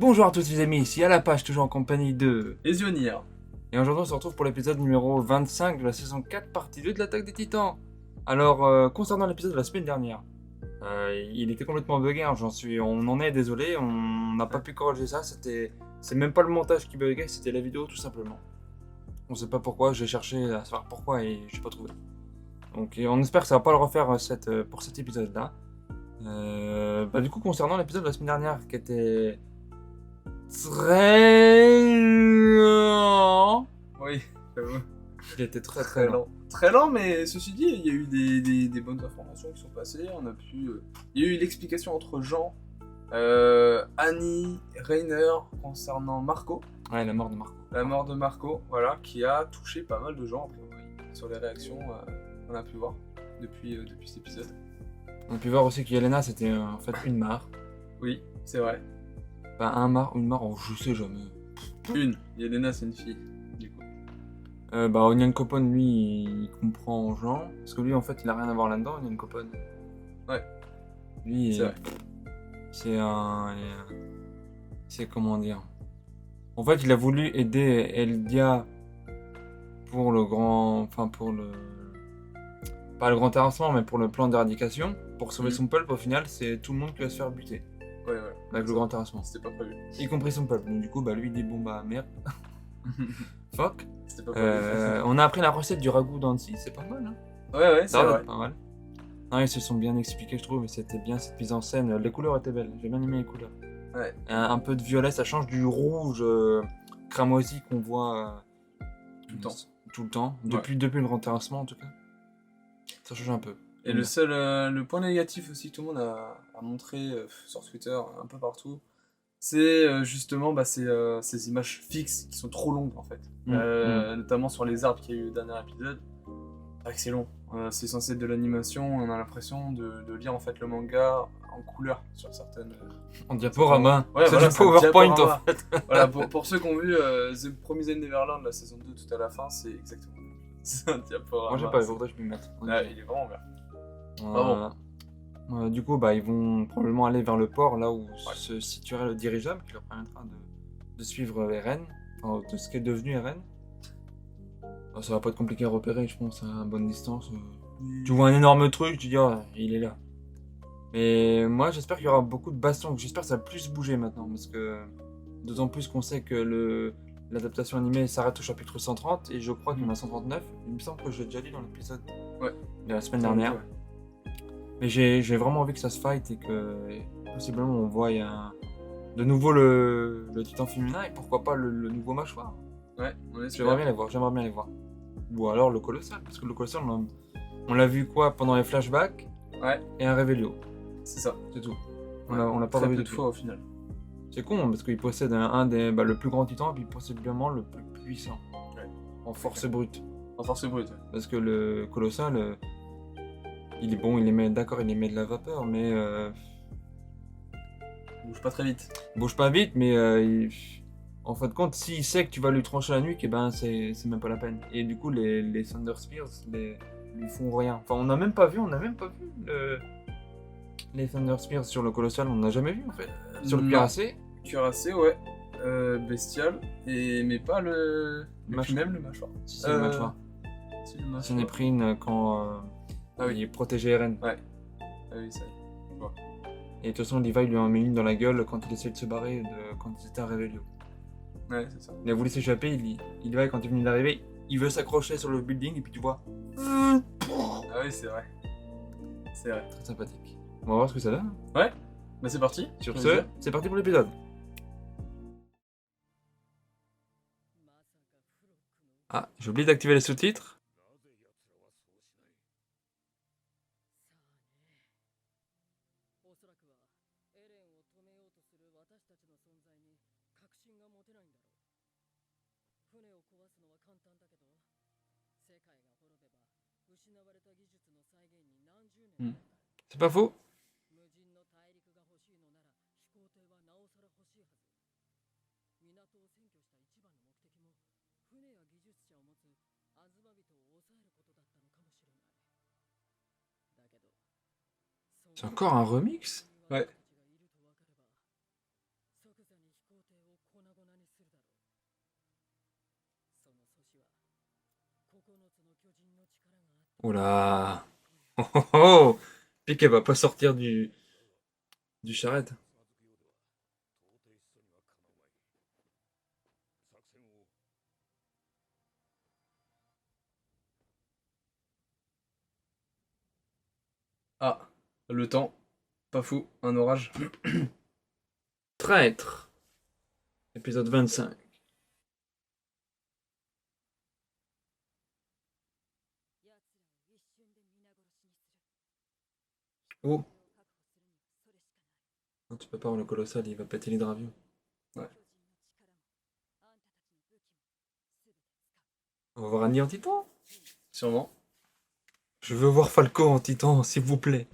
Bonjour à tous les amis, ici à la page, toujours en compagnie de... Esionir. Et aujourd'hui on se retrouve pour l'épisode numéro 25 de la saison 4, partie 2 de l'attaque des titans. Alors, concernant l'épisode de la semaine dernière, il était complètement bugué, hein, on en est désolé, on n'a pas pu corriger ça, c'est même pas le montage qui buguait, c'était la vidéo tout simplement. On sait pas pourquoi, j'ai cherché à savoir pourquoi et j'ai pas trouvé. Donc on espère que ça va pas le refaire pour cet épisode là. Du coup concernant l'épisode de la semaine dernière qui était très lent. Oui, j'avoue. Il était très lent. Très lent, mais ceci dit, il y a eu des bonnes informations qui sont passées. On a pu. Il y a eu l'explication entre Jean, Annie, Rainer concernant Marco. Ouais, la mort de Marco. La mort de Marco, voilà, qui a touché pas mal de gens, a priori, sur les réactions qu'on a pu voir depuis cet épisode. On a pu voir aussi qu'Yelena c'était en fait une mare. Oui, c'est vrai. Enfin, un mare ou une mare, je sais jamais. Une. Yelena, c'est une fille, du coup. Onion Copon, lui, il comprend Jean. Parce que lui, en fait, il a rien à voir là-dedans, Onion Copon. Ouais. Lui, c'est vrai. C'est comment dire. En fait, il a voulu aider Eldia pour le grand. Enfin, pour le. Pas le grand terrassement, mais pour le plan d'éradication. Pour sauver son peuple, au final, c'est tout le monde qui va se faire buter. Ouais. Avec le grand terrassement. C'était pas prévu. Y compris son peuple. Donc, du coup, lui, il dit bon, merde. Fuck. C'était pas prévu. On a appris la recette du ragoût d'Annecy, c'est pas mal. Hein. Ouais, c'est vrai. Pas mal. Non, ils se sont bien expliqués, je trouve, et c'était bien cette mise en scène. Les couleurs étaient belles, j'ai bien aimé les couleurs. Ouais. Un peu de violet, ça change du rouge cramoisi qu'on voit tout le temps. Depuis le grand terrassement, en tout cas. Ça change un peu. Et le point négatif aussi que tout le monde a montré sur Twitter, un peu partout, c'est justement ces images fixes qui sont trop longues en fait. Notamment sur les arbres qu'il y a eu au dernier épisode. C'est vrai que c'est long. C'est censé être de l'animation, on a l'impression de lire en fait le manga en couleur sur certaines. En diaporama. Ouais, c'est du PowerPoint en fait. Voilà, pour ceux qui ont vu The Promised Neverland, la saison 2 tout à la fin, c'est exactement. C'est un diaporama. Moi j'ai pas, il faudrait que je m'y mette. Il est vraiment bien. Du coup, ils vont probablement aller vers le port, là où se situerait le dirigeable, qui leur permettra de suivre Eren, enfin, de ce qu'est devenu Eren. Ça va pas être compliqué à repérer, je pense, à bonne distance. Tu vois un énorme truc, tu dis, oh, il est là. Mais moi, j'espère qu'il y aura beaucoup de bastons, j'espère que ça va plus bouger maintenant, parce que d'autant plus qu'on sait que l'adaptation animée s'arrête au chapitre 130, et je crois qu'il y en a 139. Il me semble que je l'ai déjà dit dans l'épisode de la semaine dernière. Ouais. Mais j'ai vraiment envie que ça se fight et que possiblement on voit de nouveau le titan féminin et pourquoi pas le nouveau mâchoire. Ouais, j'aimerais bien les voir. Ou alors le colossal, parce que le colossal on l'a vu pendant les flashbacks et un Revelio. C'est ça. C'est tout. On l'a pas revu de fois au final. C'est con parce qu'il possède le plus grand titan et puis possiblement le plus puissant. Ouais. En force brute. En force brute, ouais. Parce que le colossal... il est bon, il émet de la vapeur, mais... Il bouge pas très vite. Il bouge pas vite, mais en fin de compte, s'il sait que tu vas lui trancher la nuque, c'est même pas la peine. Et du coup, les Thunder Spears lui font rien. Enfin, on n'a même pas vu les Thunder Spears sur le colossal, on n'a jamais vu en fait. Sur le cuirassé. Cuirassé, ouais. Bestial, mais pas le même le mâchoire. Si, c'est le mâchoire. C'est une éprine quand... il protégeait Eren. Ouais. Ah oui, ça. Ouais. Et de toute façon, Levi lui en met une dans la gueule quand il essayait de se barrer quand il était à Revelio. Ouais, c'est ça. Il a voulu s'échapper, il va quand il est venu d'arriver, il veut s'accrocher sur le building et puis tu vois. Ah oui, c'est vrai. C'est vrai. Très sympathique. On va voir ce que ça donne. Ouais. C'est parti. Sur ce, c'est parti pour l'épisode. Ah, j'ai oublié d'activer les sous-titres. C'est pas faux. C'est encore un remix ? Ouais. Oh là. Oh oh oh. Piqué va pas sortir du charrette. Ah, le temps. Pas fou, un orage. Traître. Épisode 25. Oh. Non, tu peux pas, le colossal, il va péter l'hydravion. Ouais. On va voir Annie en titan. Sûrement. Je veux voir Falco en titan, s'il vous plaît.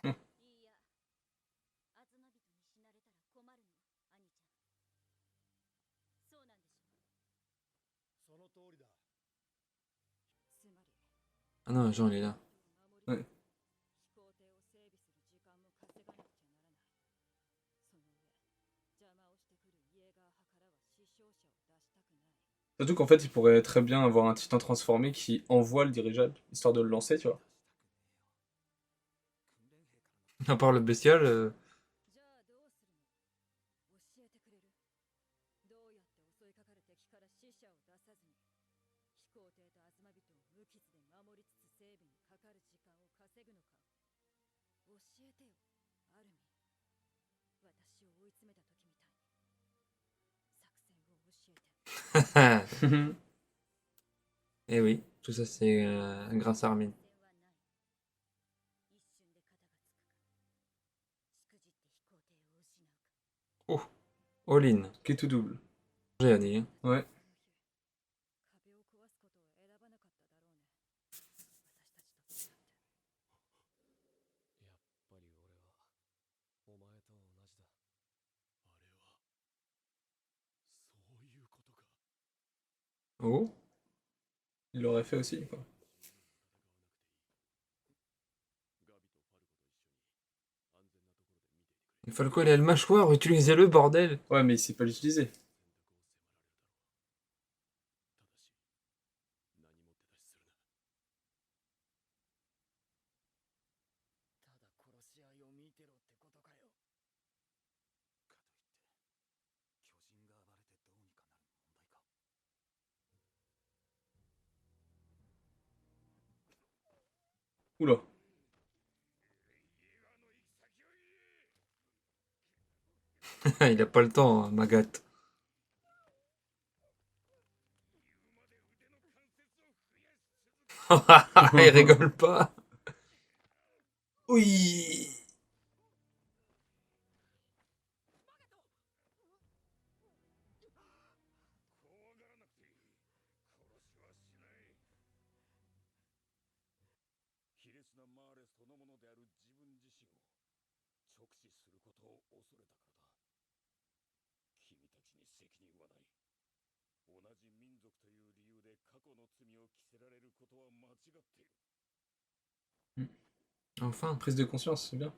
Hum. Ah non, Jean, il est là. Ouais. Surtout qu'en fait, il pourrait très bien avoir un titan transformé qui envoie le dirigeable, histoire de le lancer, tu vois. À part le bestial, eh oui, tout ça c'est grâce à Armin. Oh, all-in. Qui est tout double. J'ai Annie. Hein. Ouais. Oh, Il l'aurait fait aussi, quoi. Falco, il a le mâchoire, utilisez-le, bordel. Ouais, mais il sait pas l'utiliser. Oula. Il a pas le temps, hein, Magat. Il rigole pas. Oui. Enfin. Prise de conscience, c'est bien.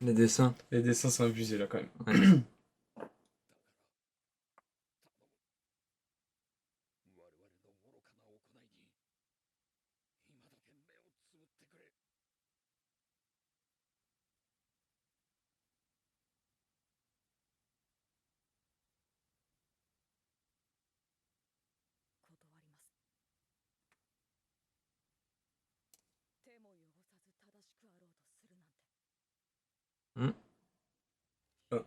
Les dessins. Les dessins sont abusés là quand même. Ouais. Hmm. Ah.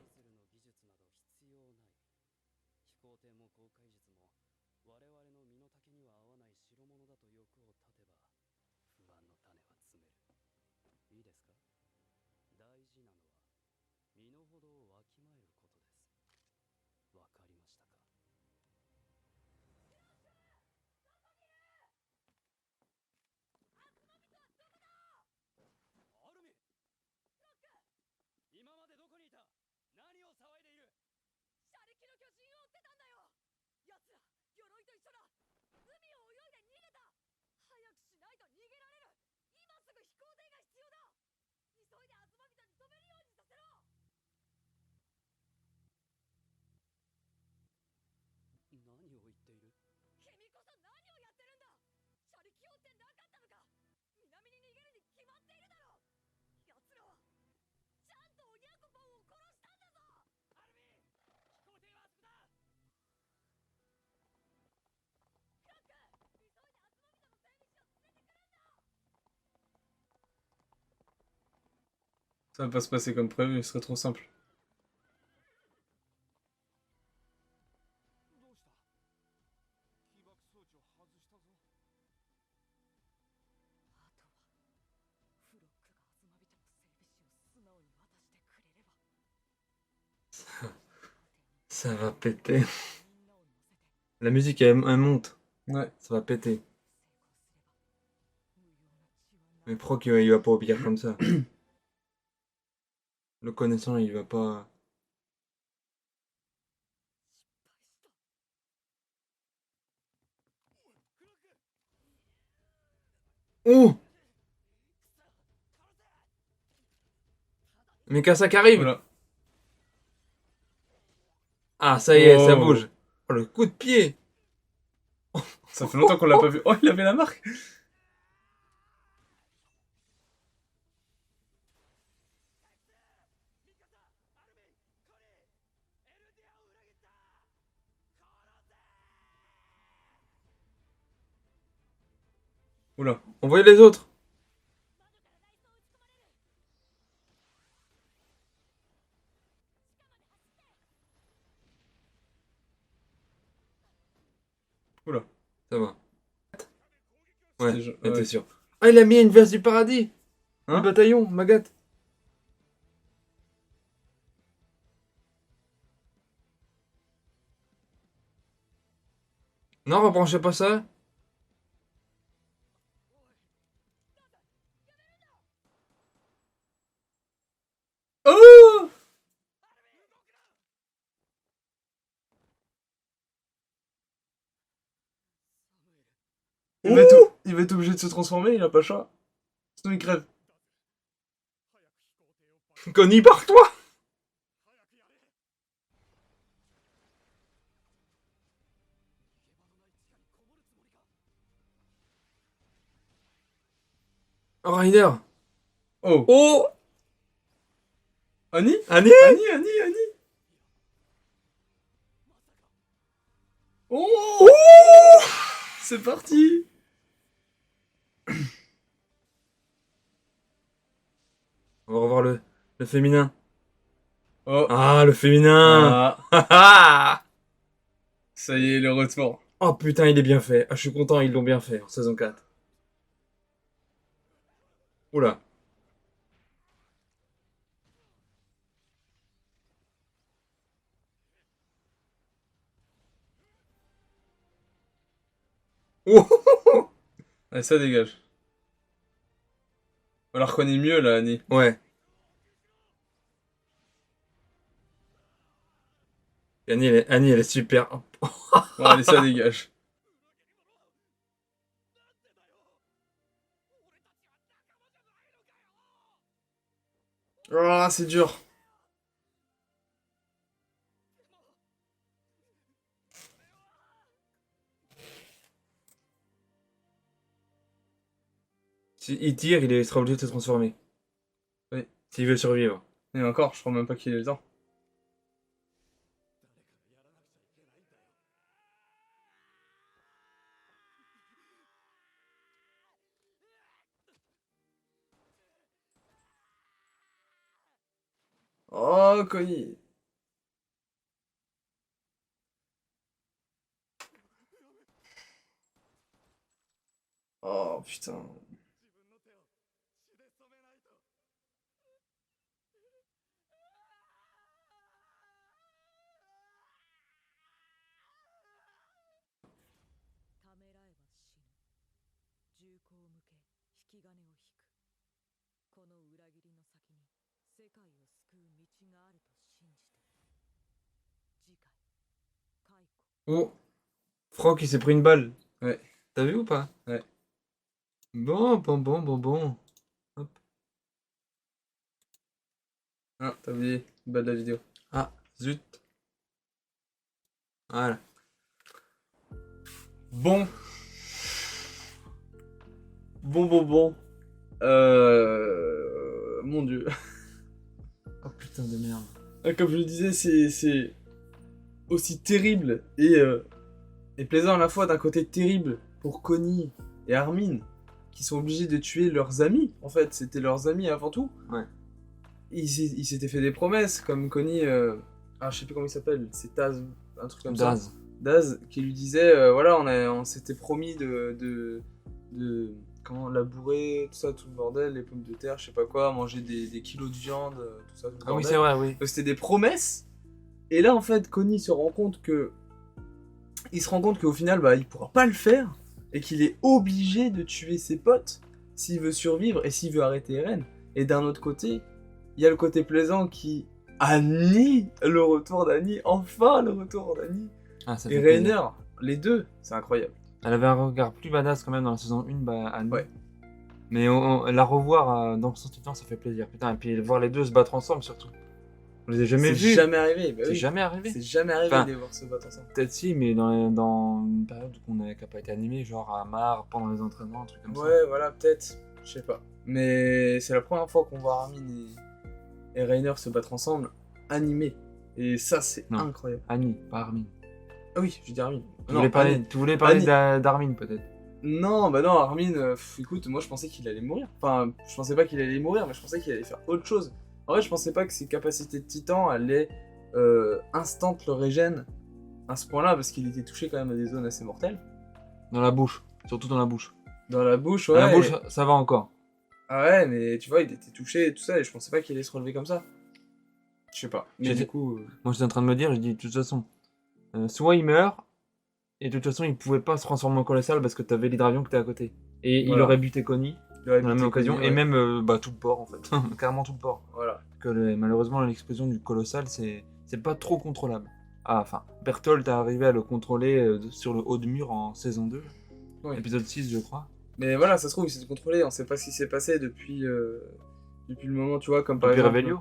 Ça va pas se passer comme prévu, ce serait trop simple. Ça va péter. La musique, elle monte. Ouais. Ça va péter. Mais Proc, il va pas obéir comme ça. Le connaissant, il va pas... Oh! Mikasa qui arrive! Voilà. Ah, ça y est, ça Oh. bouge. Oh, le coup de pied! Ça fait longtemps qu'on l'a pas vu. Oh, il avait la marque. Oula. Envoyez les autres! Oula. Ça va. Ouais, Ouais. t'es sûr. Ah, il a mis une veste du paradis! Du Hein? bataillon, Magat. Non, rebranchez pas ça. Oh! Il va être obligé de se transformer, il a pas le choix. Sinon il crève. Connie, barre-toi! Oh, Ryder! Oh! Oh! Annie? Annie! Annie! Oh! Oh! C'est parti! On va revoir le féminin. Oh! Ah, le féminin! Ah! Ah! Ça y est, le retour. Oh putain, il est bien fait. Ah, je suis content, ils l'ont bien fait en saison 4. Oula. Oh! Allez, ça dégage. On la reconnaît mieux là, Annie. Ouais. Annie, elle est super. Bon, allez, ça dégage. Ah, c'est dur. S'il tire, il sera obligé de se transformer. Oui. S'il veut survivre. Et encore, je crois même pas qu'il ait le temps. Oh, Connie. Oh, putain. Oh, Franck, il s'est pris une balle. Ouais. T'as vu ou pas? Ouais. Bon. Hop. Ah, t'as oublié, bas de la vidéo. Ah, zut. Voilà. Bon. Mon dieu. Oh putain de merde. Comme je le disais, c'est aussi terrible et plaisant à la fois, d'un côté terrible pour Connie et Armin, qui sont obligés de tuer leurs amis. En fait, c'était leurs amis avant tout. Ouais. Ils s'étaient fait des promesses, comme Connie... je sais plus comment il s'appelle, c'est Taz, un truc comme ça. Daz, qui lui disait, voilà, on s'était promis de comment labourer, tout ça, tout le bordel, les pommes de terre, je sais pas quoi, manger des kilos de viande, tout ça, tout le bordel. Ah oui, c'est vrai, oui. Donc c'était des promesses. Et là, en fait, Connie se rend compte que... Il se rend compte qu'au final, bah, il pourra pas le faire, et qu'il est obligé de tuer ses potes s'il veut survivre et s'il veut arrêter Eren. Et d'un autre côté, il y a le côté plaisant qui... Annie, le retour d'Annie, enfin le retour d'Annie. Ah, ça Et fait Rainer, plaisir. les deux, c'est incroyable. Elle avait un regard plus badass quand même dans la saison 1, bah, Annie. Ouais. Mais la revoir dans le sens du temps, ça fait plaisir. Putain, et puis voir les deux se battre ensemble surtout. On les a jamais vus. C'est jamais arrivé. Bah C'est oui. jamais arrivé. C'est jamais arrivé Enfin, de les voir se battre ensemble. Peut-être si, mais dans une période où on qui n'a pas été animé, genre à Mar, pendant les entraînements, un truc comme ça. Ouais, voilà, peut-être. Je sais pas. Mais c'est la première fois qu'on voit Armin et Rainer se battre ensemble, animés. Et ça, c'est Non. incroyable. Annie, pas Armin. Ah oui, je dis Armin. Tu voulais parler Annie. d'Armin peut-être. Non, bah non, Armin, écoute, moi je pensais qu'il allait mourir. Enfin, je pensais pas qu'il allait mourir, mais je pensais qu'il allait faire autre chose. En vrai, je pensais pas que ses capacités de titan allaient instant le régène à ce point-là, parce qu'il était touché quand même à des zones assez mortelles. Dans la bouche, surtout dans la bouche. Dans la bouche, ouais. Dans la bouche, ça va encore. Ah ouais, mais tu vois, il était touché et tout ça, et je pensais pas qu'il allait se relever comme ça. Je sais pas. Mais du coup... Moi j'étais en train de me dire, je dis de toute façon, soit il meurt, et de toute façon il pouvait pas se transformer en colossal parce que t'avais l'hydravion qui était à côté. Et il aurait buté Connie dans la même occasion, Connie, et ouais. même tout le port en fait. Carrément tout le port. Voilà. Que malheureusement l'explosion du colossal c'est pas trop contrôlable. Ah, enfin, Berthold a arrivé à le contrôler sur le haut de mur en saison 2, épisode 6 je crois. Mais voilà, ça se trouve, il s'est contrôlé, on sait pas ce qui s'est passé depuis le moment, tu vois, comme par Depuis exemple... Revelio.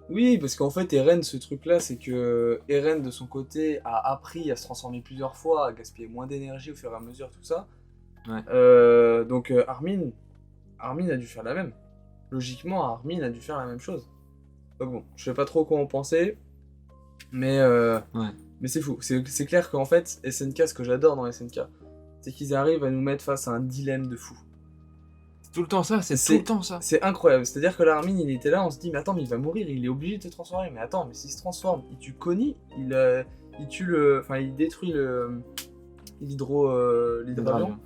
Oui, parce qu'en fait, Eren, ce truc-là, c'est que Eren, de son côté, a appris à se transformer plusieurs fois, à gaspiller moins d'énergie au fur et à mesure, tout ça. Ouais. Donc Armin a dû faire la même. Logiquement, Armin a dû faire la même chose. Donc bon, je sais pas trop quoi en penser, mais c'est fou. C'est clair qu'en fait, SNK, ce que j'adore dans SNK, c'est qu'ils arrivent à nous mettre face à un dilemme de fou. Tout le temps ça, c'est tout le temps ça. C'est incroyable, c'est-à-dire que là, Armin, il était là, on se dit, mais attends, mais il va mourir, il est obligé de se transformer. Mais attends, mais s'il se transforme, il tue Connie, il tue le... Enfin, il détruit l'hydravion.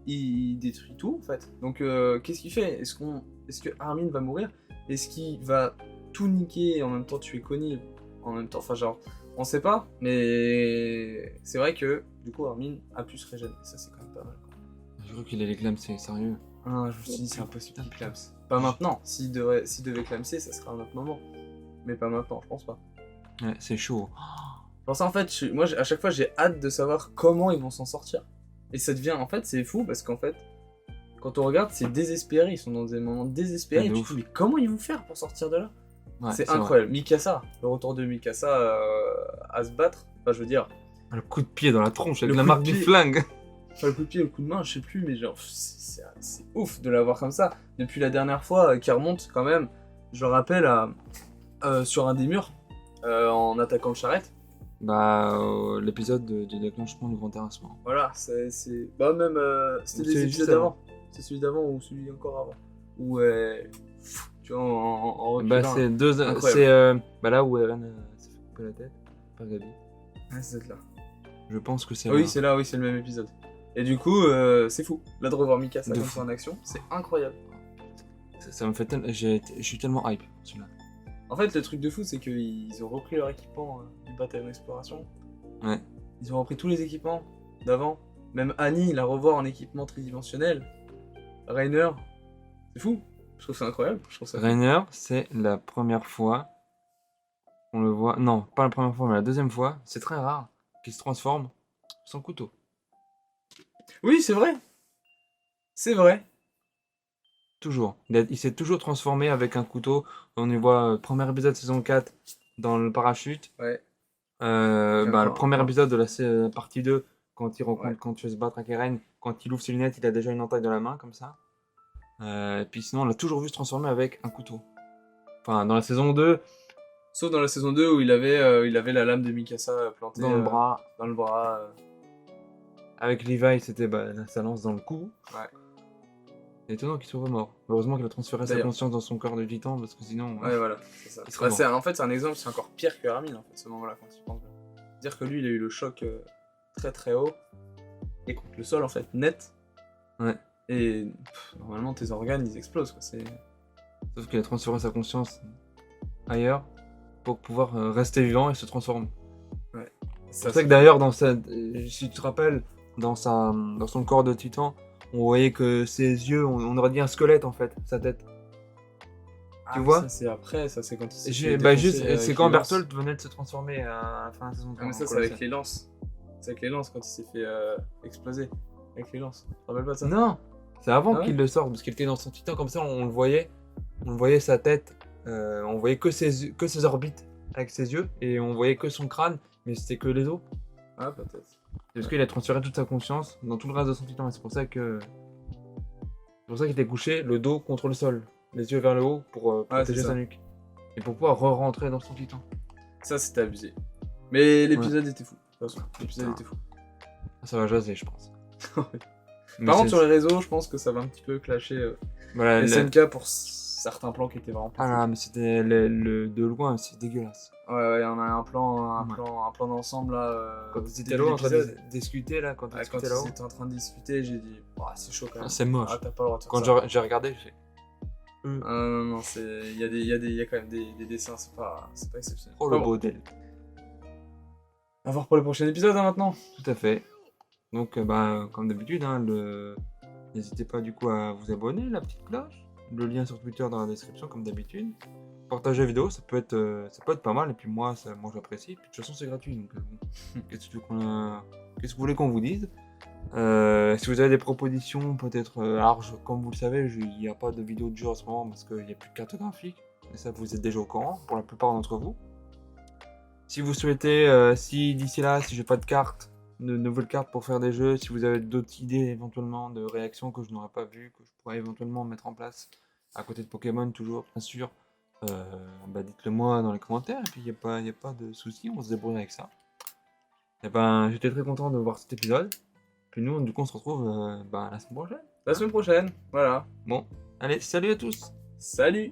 Il détruit tout, en fait. Donc, qu'est-ce qu'il fait? Est-ce que Armin va mourir? Est-ce qu'il va tout niquer et en même temps tuer Connie en même temps? Enfin, genre, on sait pas, mais c'est vrai que, du coup, Armin a pu se régénérer. Ça, c'est quand même pas mal, quoi. Je crois qu'il allait clamser, sérieux. Ah, je me suis dit, c'est impossible qu'il clame. Pas maintenant. S'il devait clamser, ça sera un autre moment. Mais pas maintenant, je pense pas. Ouais, c'est chaud. Pour ça, en fait, moi, à chaque fois, j'ai hâte de savoir comment ils vont s'en sortir. Et ça devient, en fait, c'est fou parce qu'en fait, quand on regarde, c'est désespéré. Ils sont dans des moments désespérés. Et tu te dis, mais comment ils vont faire pour sortir de là? Ouais, c'est incroyable. Vrai. Mikasa, le retour de Mikasa à se battre. Enfin, je veux dire. Le coup de pied dans la tronche avec la marque du flingue. Enfin, le coup de pied, le coup de main, je sais plus, mais genre, c'est ouf de l'avoir comme ça. Depuis la dernière fois, qui remonte quand même, je le rappelle, sur un des murs, en attaquant le charrette. L'épisode de déclenchement du grand terrassement. Voilà, bah même, c'était les épisodes d'avant. C'est celui d'avant ou celui encore avant. Où, tu vois, en reculant. C'est deux... C'est là où Eren s'est fait couper la tête par Gabi. Ah, c'est là. Je pense que c'est là. Oui, c'est là, oui, c'est le même épisode. Et du coup, c'est fou. Là, de revoir Mikasa comme ça en action, c'est incroyable. Ça me fait je suis tellement hype, celui-là. En fait, le truc de fou, c'est qu'ils ont repris leur équipement du Bataillon d'Exploration. Ouais. Ils ont repris tous les équipements d'avant. Même Annie, la revoir en équipement tridimensionnel. Rainer, c'est fou. Je trouve ça incroyable. Je trouve ça fou. Rainer, c'est la première fois qu'on le voit. Non, pas la première fois, mais la deuxième fois. C'est très rare qu'il se transforme sans couteau. Oui, c'est vrai. C'est vrai. Toujours. Il s'est toujours transformé avec un couteau. On y voit premier épisode saison 4 dans le parachute. Ouais. Le Encore, premier encore. épisode de la partie 2, quand il rencontre, Ouais. quand tu veux se battre avec Eren, quand il ouvre ses lunettes, il a déjà une entaille dans la main, comme ça. Et puis sinon, on l'a toujours vu se transformer avec un couteau. Enfin, dans la saison 2, Sauf dans la saison 2 où il avait la lame de Mikasa plantée dans le bras, dans le bras. avec Levi, c'était sa lance dans le cou. Ouais. C'est étonnant qu'il soit remort. Heureusement qu'il a transféré sa D'ailleurs. conscience dans son corps de titan, parce que sinon... Ouais, voilà, c'est ça. Il serait En fait, c'est un exemple, c'est encore pire que Armin, en fait, ce moment-là, quand tu penses bien. Dire que lui, il a eu le choc très très haut, et contre le sol, en fait, net. Ouais. Et normalement, tes organes, ils explosent, quoi. Sauf qu'il a transféré sa conscience ailleurs pour pouvoir rester vivant et se transformer. C'est pour ça que d'ailleurs, si tu te rappelles, dans son corps de titan, on voyait que ses yeux, on aurait dit un squelette en fait, sa tête. Ah, tu vois ça c'est après, ça c'est quand il s'est C'est quand Bertholdt venait de se transformer à la fin de la saison 3. Ah, mais ça c'est avec les lances. C'est avec les lances quand il s'est fait exploser. Avec les lances. Tu te rappelles pas de ça? Non, c'est avant Ah ouais qu'il le sorte, parce qu'il était dans son titan comme ça, on le voyait sa tête, on voyait que ses orbites avec ses yeux, et on voyait que son crâne, mais c'était que les os. Ah, peut-être. Parce qu'il a transféré toute sa conscience dans tout le reste de son titan, et c'est pour ça qu'il était couché, le dos contre le sol, les yeux vers le haut pour protéger sa nuque. Et pour pouvoir re-rentrer dans son titan. Ça c'était abusé. Mais l'épisode était fou. De toute façon, l'épisode était fou. Ça va jaser, je pense. Par contre, sur les réseaux, je pense que ça va un petit peu clasher voilà, SNK pour certains plans qui étaient vraiment pas Ah là, mais c'était de loin, c'est dégueulasse. Ouais, on a un plan d'ensemble là. Quand ils étaient là en train de discuter, là, quand ils étaient en train de discuter, j'ai dit, c'est chaud quand même. C'est moche. Ah, t'as pas le droit de faire quand ça. j'ai regardé, j'ai fait. Non, il y a quand même des dessins, c'est pas exceptionnel. Oh, le bordel. À voir pour le prochain épisode maintenant. Tout à fait. Donc, comme d'habitude, n'hésitez pas du coup à vous abonner, la petite cloche. Le lien sur Twitter dans la description, comme d'habitude. Partagez la vidéo, ça peut être pas mal. Et puis moi j'apprécie. Puis de toute façon, c'est gratuit. Donc, qu'est-ce que vous voulez qu'on vous dise? Si vous avez des propositions, peut-être larges, comme vous le savez, il n'y a pas de vidéo de jeu en ce moment parce qu'il n'y a plus de carte graphique. Et ça, vous êtes déjà au courant pour la plupart d'entre vous. Si vous souhaitez, si d'ici là, si j'ai pas de nouvelles cartes pour faire des jeux, si vous avez d'autres idées éventuellement de réactions que je n'aurais pas vues, que je pourrais éventuellement mettre en place à côté de Pokémon, toujours, bien sûr, dites-le moi dans les commentaires. Et puis il n'y a pas de souci, on se débrouille avec ça. Et j'étais très content de voir cet épisode. Puis nous, du coup, on se retrouve la semaine prochaine. La semaine prochaine, voilà. Bon, allez, salut à tous. Salut.